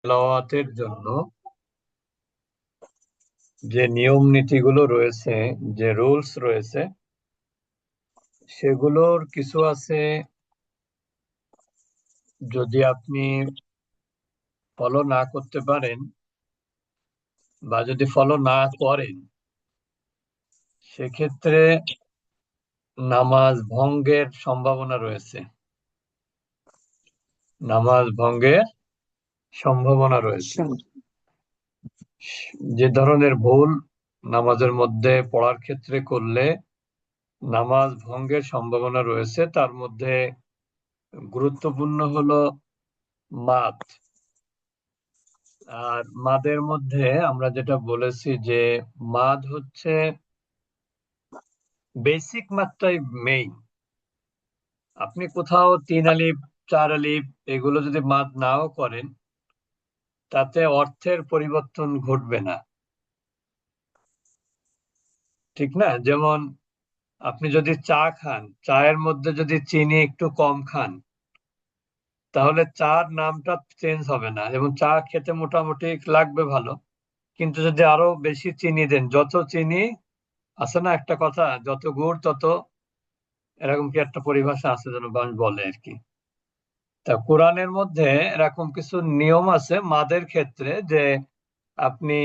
তেলাওয়াতের জন্য যে নিয়ম নীতিগুলো রয়েছে, যে রুলস রয়েছে, সেগুলোর কিছু আছে। যদি আপনি ফলো না করতে পারেন বা যদি ফলো না করেন, সেক্ষেত্রে নামাজ ভঙ্গের সম্ভাবনা রয়েছে। নামাজ ভঙ্গের সম্ভাবনা রয়েছে। আচ্ছা। যে ধরনের ভুল নামাজের মধ্যে পড়ার ক্ষেত্রে করলে নামাজ ভঙ্গের সম্ভাবনা রয়েছে, তার মধ্যে গুরুত্বপূর্ণ হলো মাদ। আর মাদের মধ্যে আমরা যেটা বলেছি যে মাদ হচ্ছে বেসিক মাত্রাই মেইন। আপনি কোথাও 3 আলিফ 4 আলিফ এগুলো যদি মাদ নাও করেন, তাতে অর্থের পরিবর্তন ঘটবে না। ঠিক না? যেমন আপনি যদি চা খান, চায়ের মধ্যে যদি চিনি একটু কম খান, তাহলে চার নামটা চেঞ্জ হবে না এবং চা খেতে মোটামুটি লাগবে ভালো। কিন্তু যদি আরো বেশি চিনি দেন, যত চিনি, আছে না একটা কথা, যত গুড় তত, এরকম কি একটা পরিভাষা আছে যেন মানুষ বলে আর কি। তা কোরআনের মধ্যে এরকম কিছু নিয়ম আছে মাদের ক্ষেত্রে, যে আপনি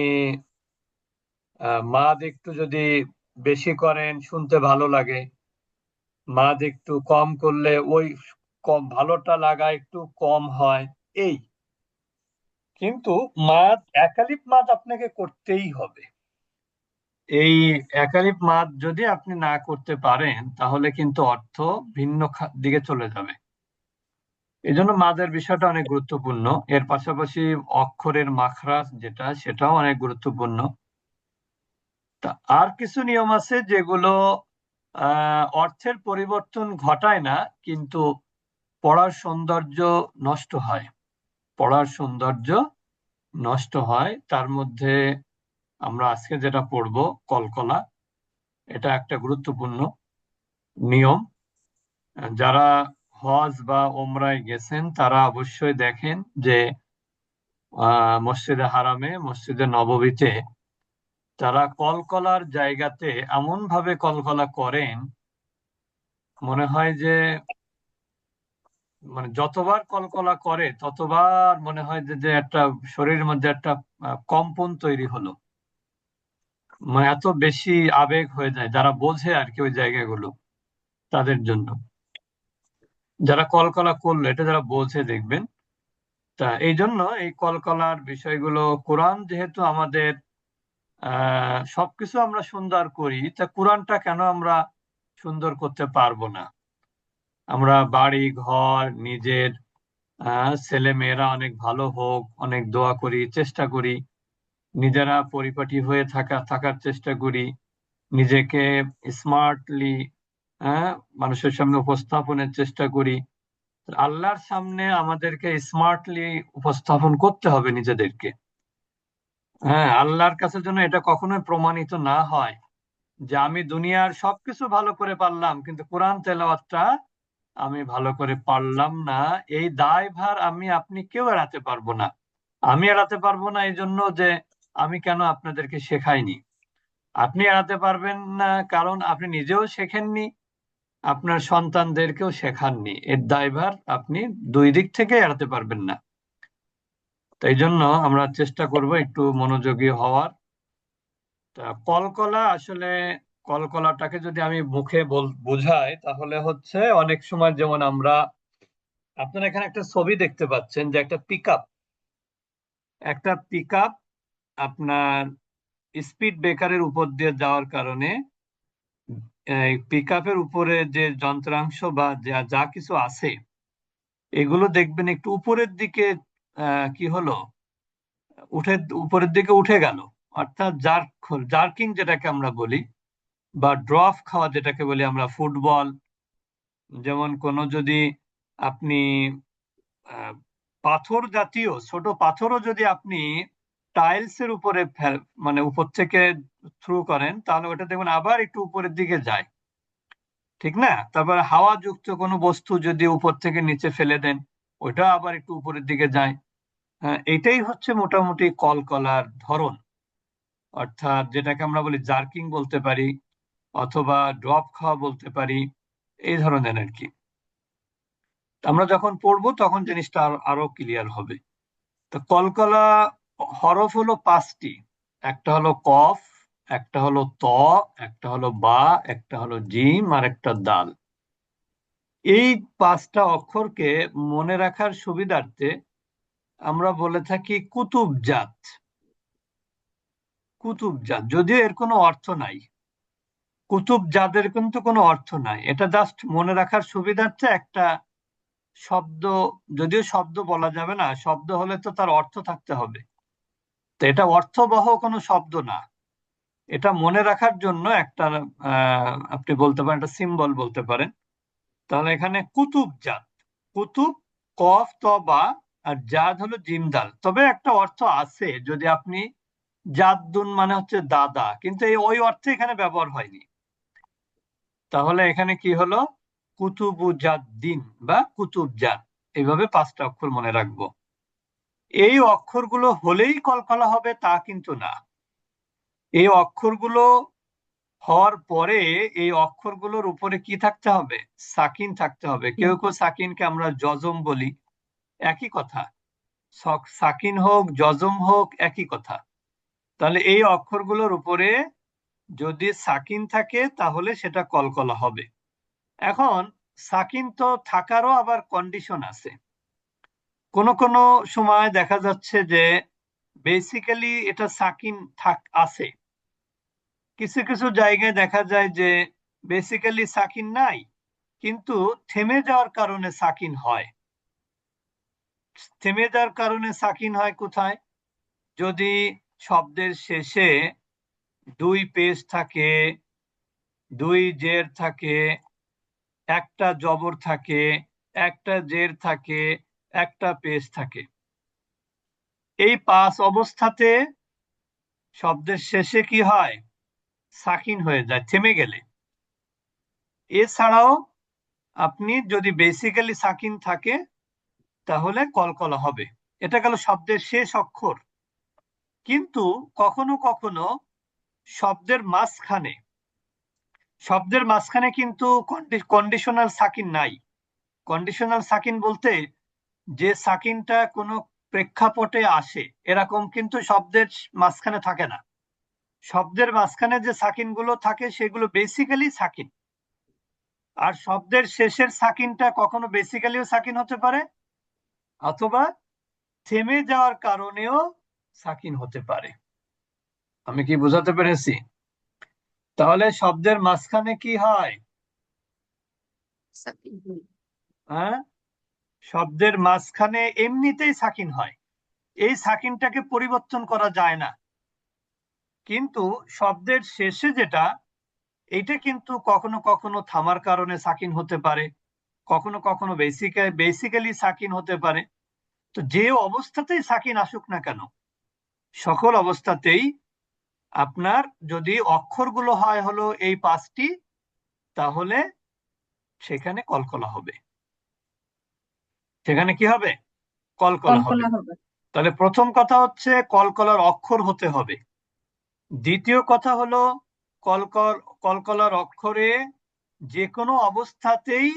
মাদ একটু যদি বেশি করেন শুনতে ভালো লাগে, মাদ একটু কম করলে ওই কম ভালোটা লাগা একটু কম হয়। এই কিন্তু মাদ একালিপ মাদ আপনাকে করতেই হবে। এই একালিপ মাদ যদি আপনি না করতে পারেন, তাহলে কিন্তু অর্থ ভিন্ন দিকে চলে যাবে। এই জন্য মাদের বিষয়টা অনেক গুরুত্বপূর্ণ। এর পাশাপাশি অক্ষরের মাখরাজ যেটা, সেটাও অনেক গুরুত্বপূর্ণ। তা আর কিছু নিয়ম আছে যেগুলো অর্থের পরিবর্তন ঘটায় না, কিন্তু পড়ার সৌন্দর্য নষ্ট হয়। পড়ার সৌন্দর্য নষ্ট হয়। তার মধ্যে আমরা আজকে যেটা পড়বো, কলকলা, এটা একটা গুরুত্বপূর্ণ নিয়ম। যারা হজ বা ওমরায় গেছেন তারা অবশ্যই দেখেন যে মসজিদে হারামে, মসজিদে নববীতে তারা কলকলার জায়গাতে এমন ভাবে কলকলা করেন, মনে হয় যে মানে যতবার কলকলা করে ততবার মনে হয় যে যে একটা শরীরের মধ্যে একটা কম্পন তৈরি হলো। মানে এত বেশি আবেগ হয়ে যায়, যারা বোঝে আর কি ওই জায়গাগুলো, তাদের জন্য। যারা কলকলা করলো এটা যারা বোঝে দেখবেন। তা এই জন্য এই কলকলার বিষয়গুলো, কোরআন যেহেতু আমাদের সবকিছু আমরা সুন্দর করি, তা কোরআনটা কেন আমরা সুন্দর করতে পারবো না? আমরা বাড়ি ঘর, নিজের ছেলে মেয়েরা অনেক ভালো হোক, অনেক দোয়া করি, চেষ্টা করি। নিজেরা পরিপাটি হয়ে থাকার চেষ্টা করি। নিজেকে স্মার্টলি মানুষের সামনে উপস্থাপনের চেষ্টা করি। আল্লাহর সামনে আমাদেরকে স্মার্টলি উপস্থাপন করতে হবে নিজেদেরকে। হ্যাঁ, আল্লাহর কাছে যেন এটা কখনোই প্রমাণিত না হয় যে আমি দুনিয়ার সবকিছু ভালো করে পারলাম কিন্তু কোরআন তেলাওয়াতটা আমি ভালো করে পারলাম না। এই দায়ভার আমি আপনি কেউ এড়াতে পারবো না। আমি এড়াতে পারবো না এই জন্য যে আমি কেন আপনাদেরকে শেখাইনি। আপনি এড়াতে পারবেন না কারণ আপনি নিজেও শেখেননি, আপনার সন্তানদেরকেও শেখাননি। এর দায়ভার আপনি দুই দিক থেকে এড়াতে পারবেন না। তাই জন্য আমরা চেষ্টা করব একটু মনোযোগী হওয়ার। তা কলকলা আসলে, কলকলাটাকে যদি আমি মুখে বোঝাই, তাহলে হচ্ছে অনেক সময় যেমন আমরা, আপনারা এখানে একটা ছবি দেখতে পাচ্ছেন যে একটা পিকআপ, একটা পিকআপ আপনার স্পিড ব্রেকারের উপর দিয়ে যাওয়ার কারণে এই পিকআপের উপরে যে যন্ত্রাংশ বা যা যা কিছু আছে, এগুলো দেখবেন একটু উপরের দিকে কি হলো, উঠে উপরের দিকে উঠে গেল। অর্থাৎ জার্কিং যেটাকে আমরা বলি, বা ড্রপ খাওয়া যেটাকে বলি আমরা, ফুটবল, যেমন কোনো যদি আপনি আহ, পাথর জাতীয় ছোট পাথরও যদি আপনি টাইলস এর উপরে মানে উপর থেকে থ্রু করেন, তাহলে ওটা দেখবেন আবার একটু উপরের দিকে যায়। ঠিক না? তারপর হাওয়া যুক্ত কোনো বস্তু যদি উপর থেকে নিচে ফেলে দেন, ওটা আবার একটু উপরের দিকে যায়। এটাই হচ্ছে মোটামুটি কলকলার ধরন, অর্থাৎ যেটাকে আমরা বলি জার্কিং বলতে পারি, অথবা ড্রপ খাওয়া বলতে পারি, এই ধরনের আর কি। আমরা যখন পড়বো তখন জিনিসটা আরো ক্লিয়ার হবে। তো কলকলা হরফ হলো 5টি। একটা হলো কফ, একটা হলো ত, একটা হলো বা, একটা হলো জিম, আর একটা দাল। এই 5টা অক্ষরকে মনে রাখার সুবিধার্থে আমরা বলে থাকি কুতুবজাত। কুতুবজাত, যদিও এর কোনো অর্থ নাই। কুতুবজাতের কিন্তু কোনো অর্থ নাই, এটা জাস্ট মনে রাখার সুবিধার্থে একটা শব্দ। যদিও শব্দ বলা যাবে না, শব্দ হলে তো তার অর্থ থাকতে হবে। তো এটা অর্থবহ কোনো শব্দ না, এটা মনে রাখার জন্য একটা আপনি বলতে পারেন একটা সিম্বল বলতে পারেন। তাহলে এখানে কুতুব জাত, কুতুব কফ ত বা, আর জাদ হলো জিমদাল। তবে একটা অর্থ আছে, যদি আপনি জাদ্দুন মানে হচ্ছে দাদা, কিন্তু এই ওই অর্থে এখানে ব্যবহার হয়নি। তাহলে এখানে কি হলো, কুতুবু জাদ্দিন বা কুতুব জাত। এইভাবে 5টা অক্ষর মনে রাখবো। এই অক্ষরগুলো হলেই কলকলা হবে তা কিন্তু না। এই অক্ষরগুলো হওয়ার পরে এই অক্ষরগুলোর উপরে কি থাকতে হবে, সাকিন থাকতে হবে। কেউ কেউ সাকিনকে আমরা জজম বলি, একই কথা। সাকিন হোক জজম হোক একই কথা। তাহলে এই অক্ষরগুলোর উপরে যদি সাকিন থাকে তাহলে সেটা কলকলা হবে। এখন সাকিন তো থাকারও আবার কন্ডিশন আছে। কোন কোন সময় দেখা যাচ্ছে যে বেসিক্যালি এটা সাকিন আছে, কিছু কিছু জায়গায় দেখা যায় যে বেসিক্যালি সাকিন নাই, কিন্তু থেমে যাওয়ার কারণে সাকিন হয়। থেমে যাওয়ার কারণে সাকিন হয় কোথায়, যদি শব্দের শেষে 2 পেশ থাকে, 2 জের থাকে, একটা জবর থাকে, একটা জের থাকে, একটা পেশ থাকে। এই 5 অবস্থাতে শব্দের শেষে কি হয়, সাকিন হয়ে যায় থেমে গেলে। এছাড়াও আপনি যদি বেসিক্যালি সাকিন থাকে তাহলে কলকলা হবে। এটা গেল শব্দের শেষ অক্ষর। কিন্তু কখনো কখনো শব্দের মাঝখানে, শব্দের মাঝখানে কিন্তু কন্ডিশনাল সাকিন নাই। কন্ডিশনাল সাকিন বলতে যে সাকিনটা কোনো প্রেক্ষাপটে আসে, এরকম কিন্তু শব্দের মাঝখানে থাকে না। শব্দের মাঝখানে যে সাকিনগুলো থাকে সেগুলো বেসিক্যালি সাকিন। আর শব্দের শেষের সাকিনটা কখনো বেসিক্যালিও সাকিন হতে পারে, অথবা থেমে যাওয়ার কারণেও সাকিন হতে পারে। আমি কি বোঝাতে পেরেছি? তাহলে শব্দের মাঝখানে কি হয়, হ্যাঁ, শব্দের মাঝখানে এমনিতেই সাকিন হয়, এই সাকিনটাকে পরিবর্তন করা যায় না। কিন্তু শব্দের শেষে যেটা, এটা কিন্তু কখনো কখনো থামার কারণে সাকিন হতে পারে, কখনো কখনো বেসিক্যালি সাকিন হতে পারে। তো যে অবস্থাতেই সাকিন আসুক না কেন, সকল অবস্থাতেই আপনার যদি অক্ষরগুলো হয় হলো এই 5টি, তাহলে সেখানে কলকলা হবে। সেখানে কি হবে, কলকলা হবে। কল্পনা হবে। তাহলে প্রথম কথা হচ্ছে কলকলার অক্ষর হতে হবে। দ্বিতীয় কথা হলো কলকলার অক্ষরে যে কোনো অবস্থাতেই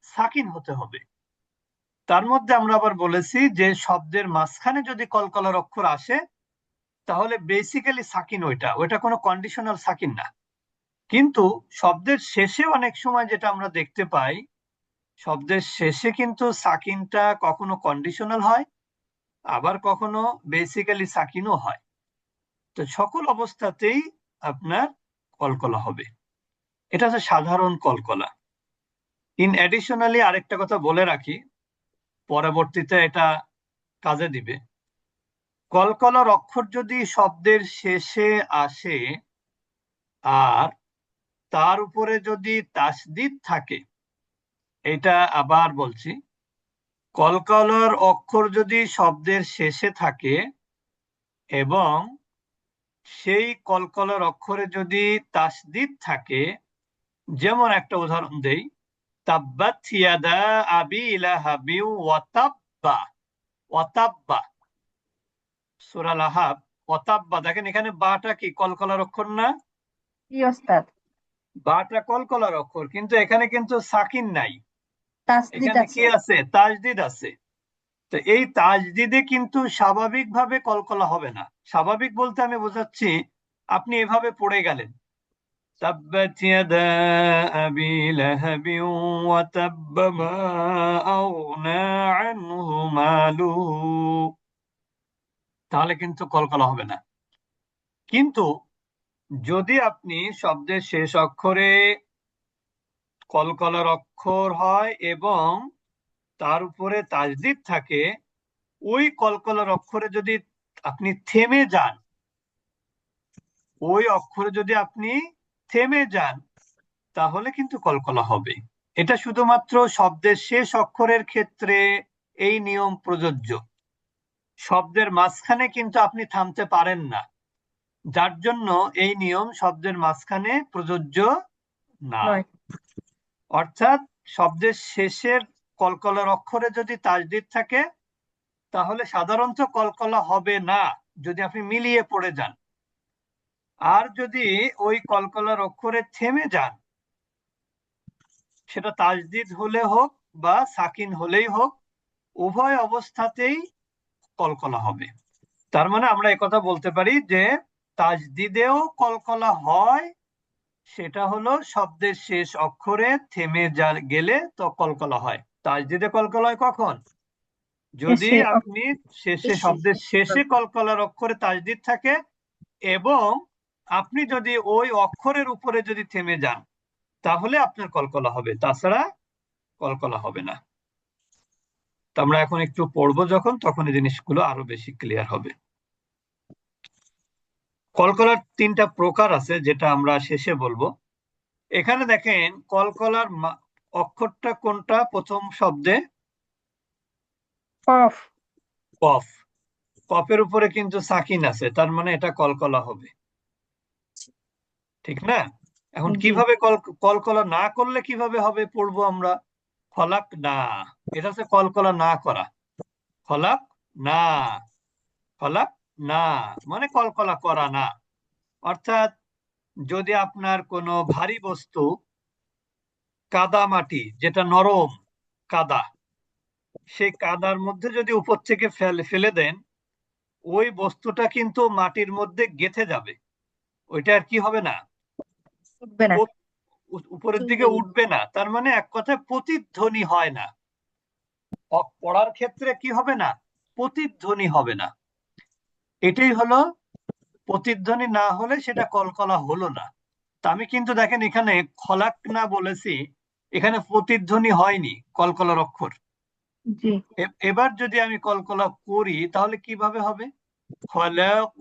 সাকিন হতে হবে। তার মধ্যে আমরা আবার বলেছি যে শব্দের মাঝখানে যদি কলকলার অক্ষর আসে তাহলে বেসিক্যালি সাকিন ওইটা ওইটা কোনো কন্ডিশনাল সাকিন না। কিন্তু শব্দের শেষে অনেক সময় যেটা আমরা দেখতে পাই, শব্দের শেষে কিন্তু সাকিনটা কখনো কন্ডিশনাল হয়, আবার কখনো বেসিক্যালি সাকিনও হয়। তো সকল অবস্থাতেই আপনার কলকলা হবে। এটা হচ্ছে সাধারণ কলকলা। ইন অ্যাডিশনালি আরেকটা কথা বলে রাখি, পরবর্তীতে এটা কাজে দিবে। কলকলার অক্ষর যদি শব্দের শেষে আসে আর তার উপরে যদি তাসদিদ থাকে, এটা আবার বলছি, কলকলার অক্ষর যদি শব্দের শেষে থাকে এবং সেই কলকলার অক্ষরে যদি তাসদিদ থাকে, যেমন একটা উদাহরণ দেই, তাব্বাত ইয়াদা আবি লাহাবি ওয়া তাব্বা। ওয়া তাব্বা, সূরা লাহাব, অতাব্বা, দেখেন এখানে বাটা কি কলকলার অক্ষর না? জি ওস্তাদ। বাটা কলকলার অক্ষর, কিন্তু এখানে কিন্তু সাকিন নাই, তাসদিদ এখানে কি আছে। আছে? তাজদিদ আছে। তো এই তাজদিদে কিন্তু স্বাভাবিকভাবে কলকলা হবে না। স্বাভাবিক বলতে আমি বোঝাচ্ছি, আপনি এভাবে পড়ে গেলেন, তাব্বাত ইয়াদা আবি লাহাবি ওয়া তাব্বা মা আগনা আনহু মালুহু, তাহলে কিন্তু কলকলা হবে না। কিন্তু যদি আপনি শব্দের শেষ অক্ষরে কলকলার অক্ষর হয় এবং তার উপরে তাজদিদ থাকে, ওই কলকলার অক্ষরে যদি আপনি থেমে যান, ওই অক্ষরে যদি আপনি থেমে যান, তাহলে কিন্তু কলকলা হবে। এটা শুধুমাত্র শব্দের শেষ অক্ষরের ক্ষেত্রে এই নিয়ম প্রযোজ্য। শব্দের মাঝখানে কিন্তু আপনি থামতে পারেন না, যার জন্য এই নিয়ম শব্দের মাঝখানে প্রযোজ্য না। নয়। অর্থাৎ শব্দের শেষের কলকলার অক্ষরে যদি তাজদিদ থাকে, তাহলে সাধারণত কলকলা হবে না যদি আপনি মিলিয়ে পড়ে যান। আর যদি ওই কলকলার অক্ষরে থেমে যান, সেটা তাজদিদ হলে হোক বা সাকিন হলেই হোক, উভয় অবস্থাতেই কলকলা হবে। তার মানে আমরা একথা বলতে পারি যে তাজদিদেও কলকলা হয়, সেটা হলো শব্দের শেষ অক্ষরে থেমে গেলে তো কলকলা হয়। তাজদিদে কলকলা হয় কখন? যদি শেষে আপনি শেষে, শেষে। শব্দের শেষে কলকলার অক্ষরে তাজদিদ থাকে এবং আপনি যদি ওই অক্ষরের উপরে যদি থেমে যান, তাহলে আপনার কলকলা হবে, তাছাড়া কলকলা হবে না। তো আমরা এখন একটু পড়বো যখন, তখন এই জিনিসগুলো আরো বেশি ক্লিয়ার হবে। কলকলার তিনটা প্রকার আছে, যেটা আমরা শেষে বলবো। এখানে দেখেন কলকলার অক্ষরটা কোনটা প্রথম শব্দে? কফ। কফ। কফের উপরে কিন্তু সাকিন আছে, তার মানে এটা কলকলা হবে, ঠিক না? এখন জি। কিভাবে কলকলা না করলে কিভাবে হবে পড়বো আমরা? ফলাক না, এটা হচ্ছে কলকলা না করা। ফলাক না, ফলাক না মানে কলকলা করা না। অর্থাৎ যদি আপনার কোনো ভারী বস্তু, কাদা মাটি যেটা নরম কাদা, সেই কাদার মধ্যে যদি উপর থেকে ফেলে ফেলে দেন, ওই বস্তুটা কিন্তু মাটির মধ্যে গেঁথে যাবে, ওইটা আর কি হবে না, উঠবে না। উপরের দিকে উঠবে না। তার মানে এক কথায় প্রতিধ্বনি হয় না। পড়ার ক্ষেত্রে কি হবে না? প্রতিধ্বনি হবে না। এটাই হলো, প্রতিধ্বনি না হলে সেটা কলকলা হলো না। তা আমি কিন্তু দেখেন এখানে খলাক না বলেছি, এখানে প্রতিধ্বনি হয়নি কলকলার অক্ষর। জি। এবার যদি আমি কলকলা করি তাহলে কিভাবে হবে? খলাক,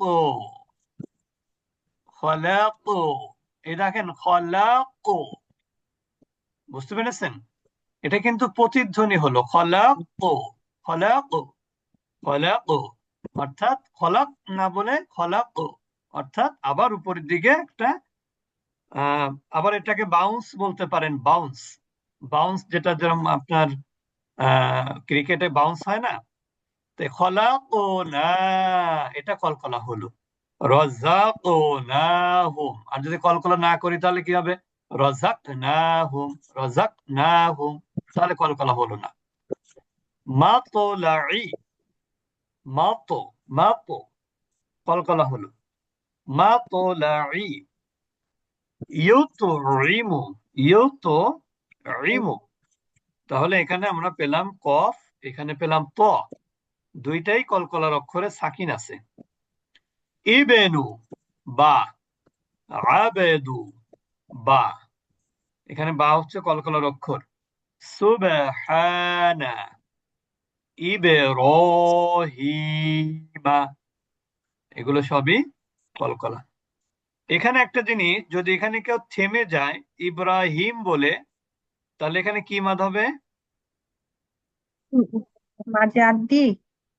খলাক, এই দেখেন খলাক, বুঝতে পেরেছেন? এটা কিন্তু প্রতিধ্বনি হলো খলাক, খলাক, খলাক, অর্থাৎ খলাক না বলে খলাক, অর্থাৎ আবার উপরের দিকে একটা আবার এটাকে বাউন্স বলতে পারেন, বাউন্স। বাউন্স যেটা যেরকম আপনার ক্রিকেটে বাউন্স হয় না, তো খলাক ও না, এটা কলকলা হলো। রজাক ও না হুম, আর যদি কলকলা না করি তাহলে কি হবে? রজাক না হুম, রজাক না হুম, তাহলে কলকলা হলো না। মা তো লাই, মা তো, মা তো কলকলা হলো। মা তো লাই, ইউ তো রিমু, ইউ তো রিমু, তাহলে এখানে আমরা পেলাম কফ, এখানে পেলাম ত, দুইটাই কলকলার অক্ষরে সাকিন আছে। ইবেনু বা, আবেদু বা, এখানে বা হচ্ছে কলকলার অক্ষর। সুবহানা, ইবেরহিমা, এগুলো সবই কলকলা। এখানে একটা জিনিস, যদি এখানে কেউ থেমে যায় ইব্রাহিম বলে, তাহলে এখানে কি মাদ হবে? মাঝে আদি।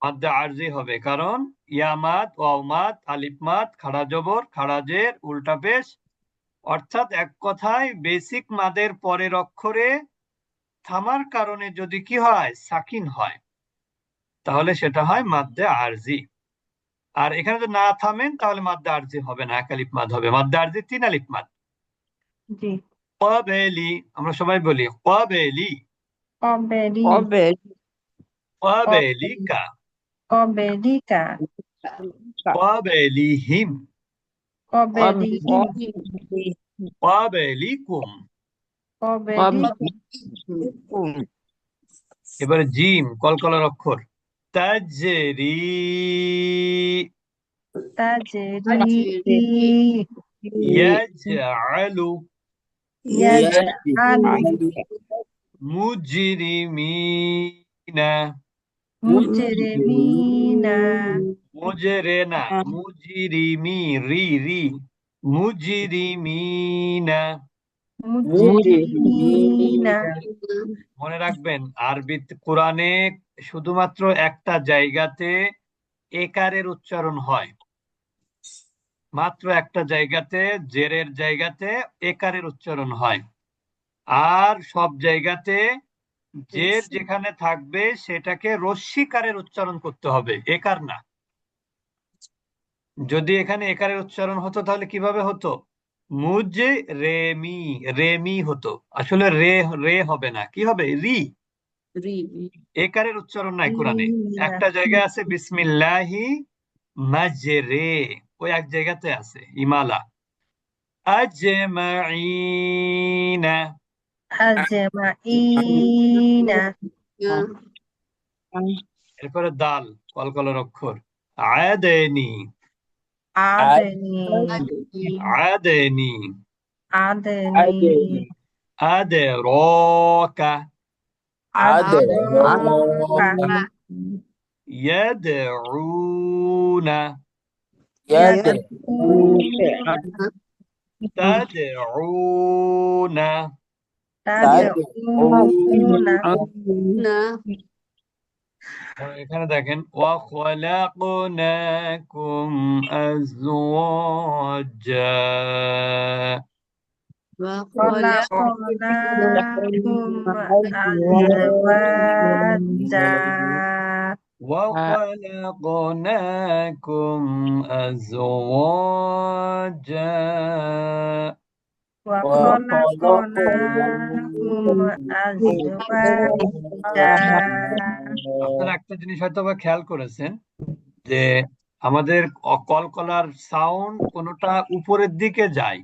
মাদ্দে আরজি হবে, কারণ ইয়ামাদ, ওয়াওমাদ, আলিফমাদ, খাড়া জবর, খাড়া জের, উল্টা পেশ। অর্থাৎ এক কথায় বেসিক মাদের পরের অক্ষরে থামার কারণে যদি কি হয়, সাকিন হয়, তাহলে সেটা হয় মাদ্দে আরজি। আর এখানে যদি না থামেন তাহলে মাদ্দা আরজি হবে না, এক আলিফ মাদ হবে। মাদ্দা আরজি 3 আলিফ মাদ। জি। ক্বাবেলি, আমরা সবাই বলি ক্বাবেলি, কবেলি। কবে ক্বাবেলিকা, কবেলিকা। ক্বাবেলিহিম, কবেলিহিম। ক্বাবেলিকুম। কবেলিকুম। এবারে জিম, কলকলার অক্ষর। তাজরি, তাজরি। ইয়াজআলু, ইয়াজআলু। মুজরিমিনা, মুজরিমিনা। মুজরেনা, মুজরিমি, রি রি, মুজরিমিনা। মুজরিমিনা। মনে রাখবেন, আরবি কোরআনে শুধুমাত্র একটা জায়গাতে একারের উচ্চারণ হয়, মাত্র একটা জায়গাতে, জেরের জায়গাতে একারের উচ্চারণ হয়। আর সব জায়গাতে জের যেখানে থাকবে সেটাকে রস্যিকারের উচ্চারণ করতে হবে, একার না। যদি এখানে একারের উচ্চারণ হতো তাহলে কিভাবে হতো? মুজ রেমি, রেমি হতো। আসলে রে, রে হবে না, কি হবে? রি। একারের উচ্চারণ নাই কোরআনে। মিনা। একটা জায়গায় আছে বিসমিল্লাহি মাজরে, ওই এক জায়গাতে আছে ইমালা। আজমাইনা, আজমাইনা। এরপরে দাল, কলকলার অক্ষর। আদেনি, আদনি। আদেনি, আদনি। আদেরকা, আদরকা। ইয়াদউনা, ইয়াদউনা। তাদউনা। তাদউনা। এখানে দেখেন, ওয়া খলাকনাকুম আজওয়াজা, খলাকনাকুম আজওয়াজা। ওয়া খলাকনাকুম আজওয়াজা। ওয়া খলাকনাকুম আজওয়াজা। আপনারা একটা জিনিস হয়তো বা খেয়াল করেছেন যে আমাদের কলকলার সাউন্ড কোনোটা উপরের দিকে যায়,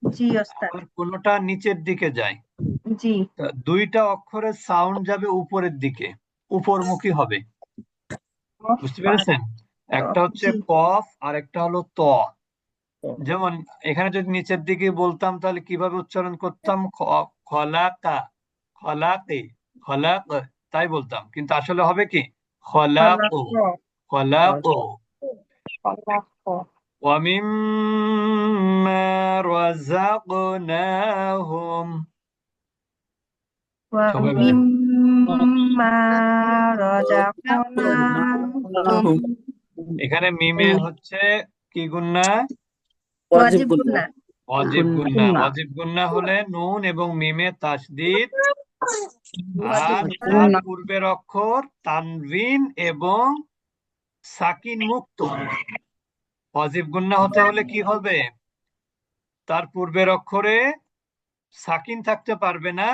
জি ওস্তাদ। আবার কোনোটা নিচের দিকে যায়। জি। তা দুইটা অক্ষরের সাউন্ড যাবে উপরের দিকে, উপরমুখী হবে। বুঝতে পেরেছেন? একটা হচ্ছে জি। কফ আর একটা হলো ত। যেমন এখানে যদি নিচের দিকে বলতাম তাহলে কিভাবে উচ্চারণ করতাম? খলাকা, খলাকে, খলাক, তাই বলতাম। কিন্তু আসলে হবে কি? খলাকো, খলাক। খলাকো। খলাক। ومما رزقناهم, ওয়া সবাই বলেন। মিম্মা রাযাকনাহুম। এখানে মিমে হচ্ছে কি গুন্না? ওয়াজিব গুন্না। অজীব গুন্না। অজীব গুন্না হলে নুন এবং মিমে তাসদিদ, ওয়াজিব আর গুন্না। তার পূর্বের অক্ষর তানভিন এবং সাকিন মুক্ত। অজীব গুন্না হতে হলে কি হবে? তার পূর্বের অক্ষরে সাকিন থাকতে পারবে না,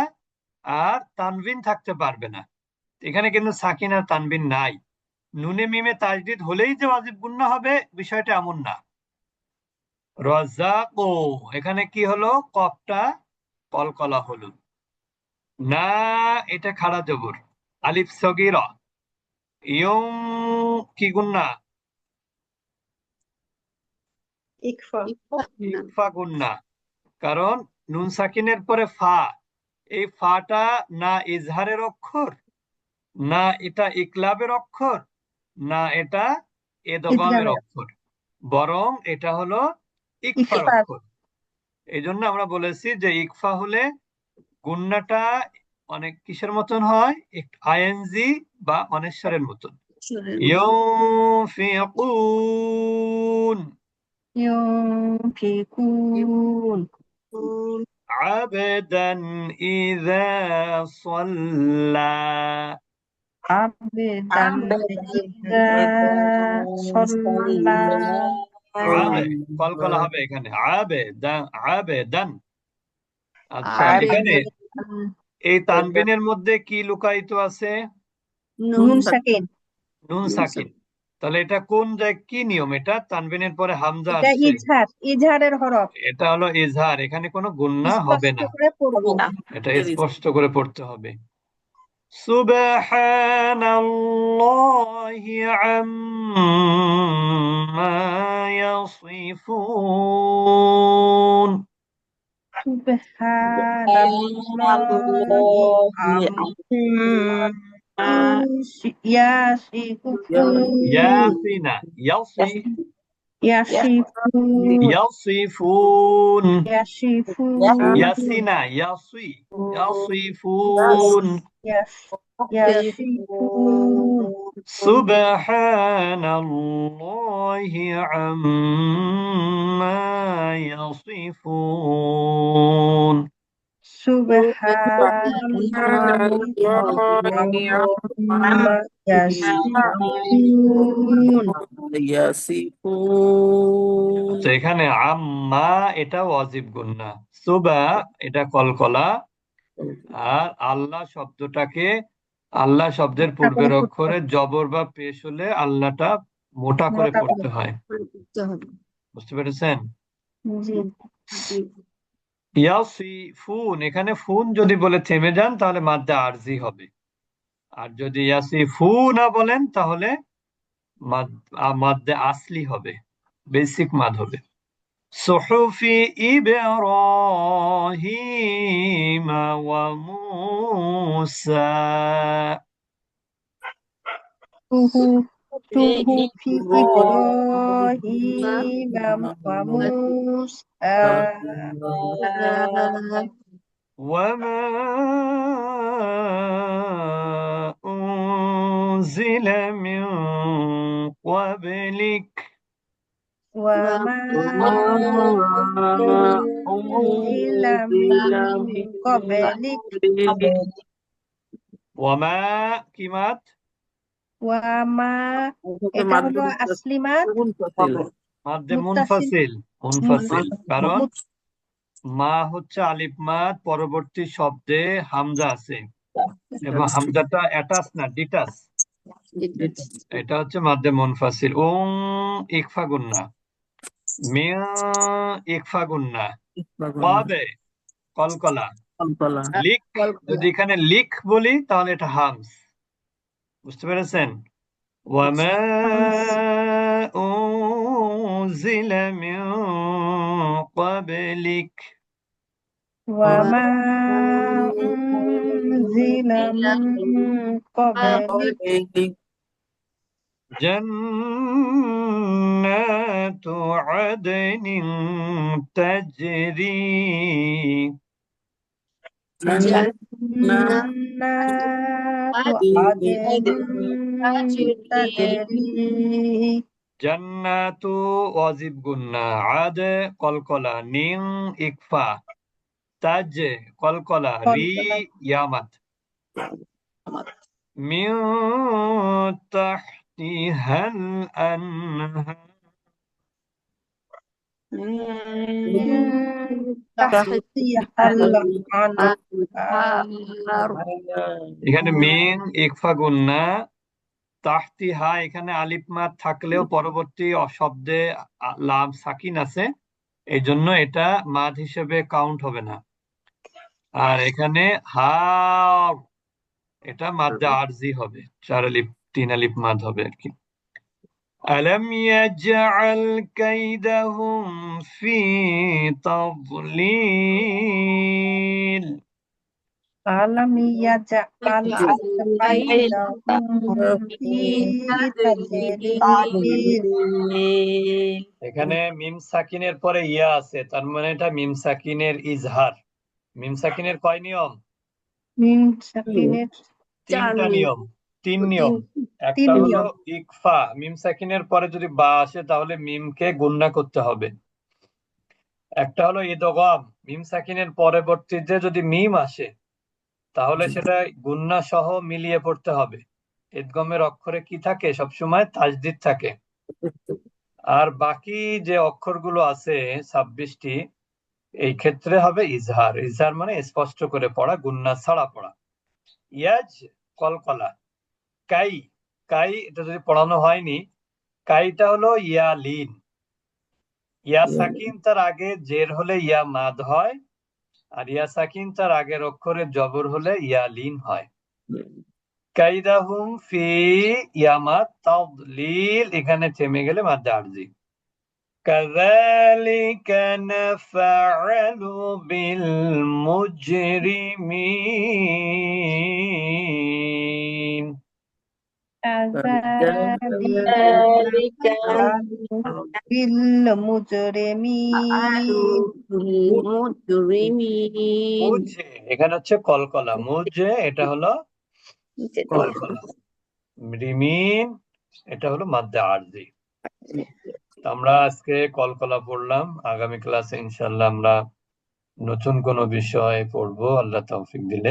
আর তানভিন থাকতে পারবে না। এখানে কিন্তু সাকিন আর তানবিন নাই। নুনে মিমে তাজদিদ হলেই যে ওয়াজিব গুন্না হবে বিষয়টা এমন না। রাযাকু, এখানে কি হলো? কফটা কলকলা হলো। না, এটা খাড়া জবর, আলিফ সগীরা। ইয়ুম, কি গুন্না? ইকফা। ইকফা গুন্না। কারণ নুন সাকিনের পরে ফা, এই ফাটা না ইজহারের অক্ষর, না এটা ইকলাবের অক্ষর, না এটা এদগামের ইদগামের। অক্ষর, বরং এটা হলো ইকফার ইকফা। অক্ষর। এই জন্য আমরা বলেছি যে ইকফা হলে গুন্নাটা অনেক কিসের মতন হয়? আইএনজি বা অনেশ্বরের মতন। ইউনফিকুন, ইউনফিকুন। আবদান ইযা সাল্লা, আবেদান ইদা সল্লা আবে কলকলা হবে এখানে আবেদান। আচ্ছা, এখানে আবেদান এই তানবিনের মধ্যে কি লুকায়িত আছে? নুন সাকিন। নুন সাকিন। তাহলে এটা কোন কি নিয়ম? এটা তানবিনের পরে হামজা এটা আসছে, ইজহারের হরফ। এটা হলো ইজহার, এখানে কোনো গুন্না হবে স্পষ্ট না, করে পড়বো। এটা স্পষ্ট করে পড়তে হবে। সুবহানাল্লাহি আম্মা ইয়াসিফুন। সুবহানাল্লাহি আম্মা ইয়াসিফুন ইয়াসিনা ইয়াসি ইয়াসিফুন ইয়াসিফুন ইয়াসিফুন ইয়াসিনা ইয়াসিফুন। ইয়াসিফুন সুবহানাল্লাহি আম্মা ইয়াসিফুন। সুবহানাল্লাহি আম্মা ইয়াসিফুন। তো এখানে আম্মা এটা ওয়াজিব গুন্না, সুবা এটা কলকলা, আর আল্লাহ শব্দটাকে, আল্লাহ শব্দের মোটা করে পূর্বের পড়তে অক্ষরে হবে। জবর বা পেশ হলে আল্লাহটা মোটা করে মোটা করে পড়তে হয়। বুঝতে পেরেছেন? জি। ইয়াসিফুন, এখানে ফুন যদি বলে থেমে যান তাহলে মাদ্দে আরজি হবে, আর যদি ইয়াসিফুনা বলেন তাহলে মাদ্দে আসলি হবে, বেসিক মাদ হবে। সুহুফি ইব্রাহিম ওয়া মূসা। সুহুফি ইব্রাহিম ওয়া মূসা وما أنزل من قبلك ওয়া মা উনজিলা মিন ক্বাবলিক وما কিমাত ওয়া মা এটা হলো আসলি মাদ মাদ্দে মুত্তাসিল মুনফাসিল, কারণ মুত- মা হচ্ছে আলিফ মাদ, পরবর্তী শব্দে হামজা আছে এবং হামজাটা অ্যাটাচ না ডিটাচ, এটা হচ্ছে মাদ্দে মুনফাসিল। ইকফা গুন্না, মিয়া ইকফা গুন্না, কবে কলকলা, লিক যদি এখানে লিক বলি তাহলে এটা হামস। বুঝতে পেরেছেন? ওয়ামা হামস উনজিলা মিন ক্বাবলিক ওয়া মা উনজিলা মিন ক্বাবলিক জান্নাতু আদনিন তাজরি জান্নাতু আদনিন তাজরি জান্নাতু ওয়াজিব গুন্না, আদ কলকলা, নিং ইকফা, তাজ কলকলা, রি কলকলা ইয়ামাত, মিন তাহতিহাল আনহার তাহতিহাল আনহার এখানে মিং ইকফা গুন্না, তাহতিহা এখানে আলিফ মাদ থাকলেও পরবর্তী শব্দে লাম সাকিন আছে, এই জন্য এটা মাদ হিসেবে কাউন্ট হবে না। আর এখানে হা এটা মাদ্দে আরজি হবে, 4 আলিফ 3 আলিফ মাদ হবে আর কি। আলম ইয়াজআল কাইদাহুম ফি তাদলিল। আলাম ইয়াজআল কাইদাহুম ফি তাদলিল এখানে মিম সাকিনের পরে ইয়া আছে, তার মানে এটা মিম সাকিনের ইজহার। মিম সাকিনের কয় নিয়ম? মিন সাকিনের 3টা নিয়ম, 3 নিয়ম। তিন একটা হলো নিয়ম। ইকফা, মিম সাকিনের পরে যদি বা আসে তাহলে মিমকে গুণনা করতে হবে। একটা হলো ইদগাম, মিম সাকিনের পরবর্তীতে যদি মিম আসে তাহলে সেটা গুণনা সহ মিলিয়ে পড়তে হবে। ইদগমের অক্ষরে কি থাকে? সবসময় তাজদিদ থাকে। আর বাকি যে অক্ষরগুলো আছে 26টি, এই ক্ষেত্রে হবে ইজহার। ইজহার মানে স্পষ্ট করে পড়া, গুন্না ছাড়া পড়া। ইয়াজ, কলকলা। কাই, কাই এটা যদি পড়ানো হয়নি, কাইটা হলো ইয়া লিন। ইয়া সাকিন তার আগে জের হলে ইয়া মাদ হয়, আর ইয়া সাকিন তার আগের অক্ষরে জবর হলে ইয়া লিন হয়। কাইদাহুম ফি ইয়ামাত তাদলিল, এখানে থেমে গেলে মাদ্দে আরজি। কাযালিকা নাফআলু বিল মুজরিমিন। كذلك ذلك بالمجرمين المجرمين মুজে এখানে হচ্ছে কলকলা, মুজে এটা হলো কলকলা, রিমিন এটা হলো মাদ্দে আরজি। তো আমরা আজকে কলকলা পড়লাম। আগামী ক্লাসে ইনশাল্লাহ আমরা নতুন কোনো বিষয় পড়বো, আল্লাহ তৌফিক দিলে।